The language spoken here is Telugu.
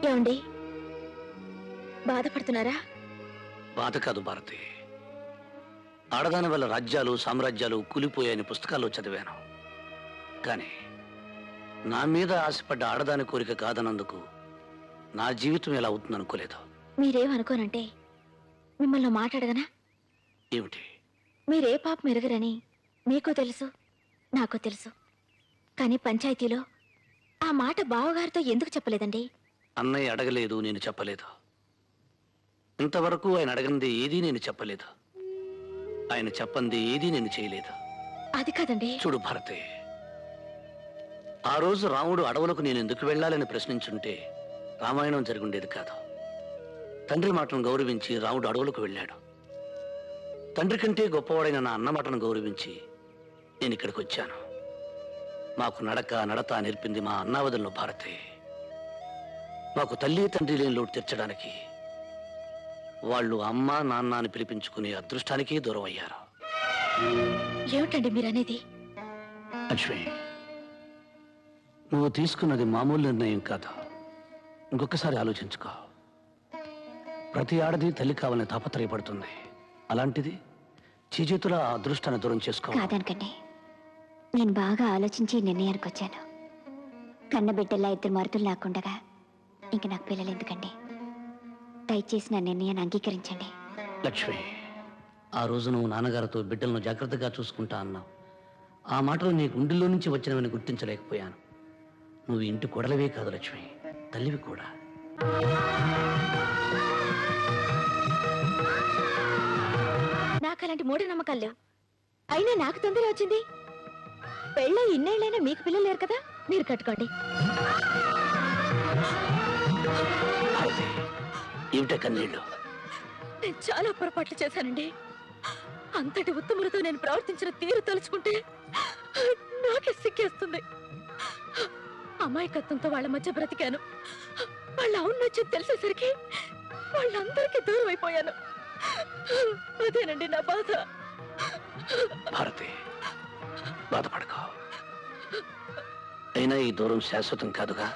ఏమండి, బాధపడుతున్నారా? బాధ కాదు భారతి, ఆడదాని వల్ల రాజ్యాలు సామ్రాజ్యాలు కూలిపోయాయని పుస్తకాల్లో చదివాను. కానీ నా మీద ఆశపడ్డ ఆడదాని కోరిక కాదన్నందుకు నా జీవితం ఎలా అవుతుందనుకోలేదు. మీరేమనుకోనంటే మిమ్మల్ని మాట్లాడగనా? ఏమిటి? మీరే పాపం ఎరగరని మీకు తెలుసు, నాకు తెలుసు. కానీ పంచాయతీలో ఆ మాట బావగారితో ఎందుకు చెప్పలేదండి? అన్నయ్య అడగలేదు, నేను చెప్పలేదు. ఇంతవరకు ఆయన అడగంది ఏదీ నేను చెప్పలేదు. ఆయన చెప్పంది ఏదీ నేను చేయలేదు. అది కాదండి. చూడు భారతి, ఆ రోజు రాముడు అడవులకు నేను ఎందుకు వెళ్ళాలని ప్రశ్నించుంటే రామాయణం జరుగుండేది కాదు. తండ్రి మాటను గౌరవించి రాముడు అడవులకు వెళ్ళాడు. తండ్రి కంటే గొప్పవాడైన నా అన్న మాటను గౌరవించి నేను ఇక్కడికి వచ్చాను. మాకు నడత నేర్పింది మా అన్నావదల్లో భారతి. మాకు తల్లి తండ్రి లేని లోటు తీర్చడానికి వాళ్ళు అమ్మ నాన్న అని పిలిపించుకునే అదృష్టానికి దూరం అయ్యారు. ఏమిటండి మీరనేది? లక్ష్మి, నువ్వు తీసుకున్నది మామూలు నిర్ణయం కాదు. ఇంకొకసారి ఆలోచించుకో. ప్రతి ఆడది తల్లి కావాలని తాపత్రయపడుతుంది. అలాంటిది చేతుల ఆ అదృష్టాన్ని దూరం చేసుకో. కాదనకండి, నేను బాగా ఆలోచించి నిర్ణయానికి వచ్చాను. కన్నబిడ్డల్లా ఇద్దరు మరుతులు లేకుండగా ఇంక నాకు పిల్లలు ఎందుకండి? దయచేసి నా నిర్ణయాన్ని అంగీకరించండి. లక్ష్మి, ఆ రోజు నువ్వు నాన్నగారితో బిడ్డలను జాగ్రత్తగా చూసుకుంటా అన్నావు. ఆ మాటలు నీ గుండెల్లో నుంచి వచ్చినవని గుర్తించలేకపోయాను. నువ్వు ఇంటి కొడలవే కాదు లక్ష్మి, తల్లివి కూడా. నాకు అలాంటి మూఢనమ్మకాలు లేవు. అయినా నాకు తొందర వచ్చింది. పెళ్ళై ఇన్నేళ్ళైనా మీకు పిల్లలు లేరు కదా, మీరు కట్టుకోండి. ఏమిటే కన్నీళ్ళు? నేను చాలా పొరపాట్లు చేశానండి. అంతటి ఉత్తములతో నేను ప్రవర్తించిన తీరు తలుచుకుంటే నాకే సిగ్గేస్తుంది. అమాయకత్వంతో వాళ్ళ మధ్య బ్రతికాను. వాళ్ళ అవునొచ్చి తెలిసేసరికి వాళ్ళందరికీ దూరం అయిపోయాను. అదేనండి నా బాధ. భారతి, బాధపడకో. అయినా ఈ దూరం శాశ్వతం కాదుగా.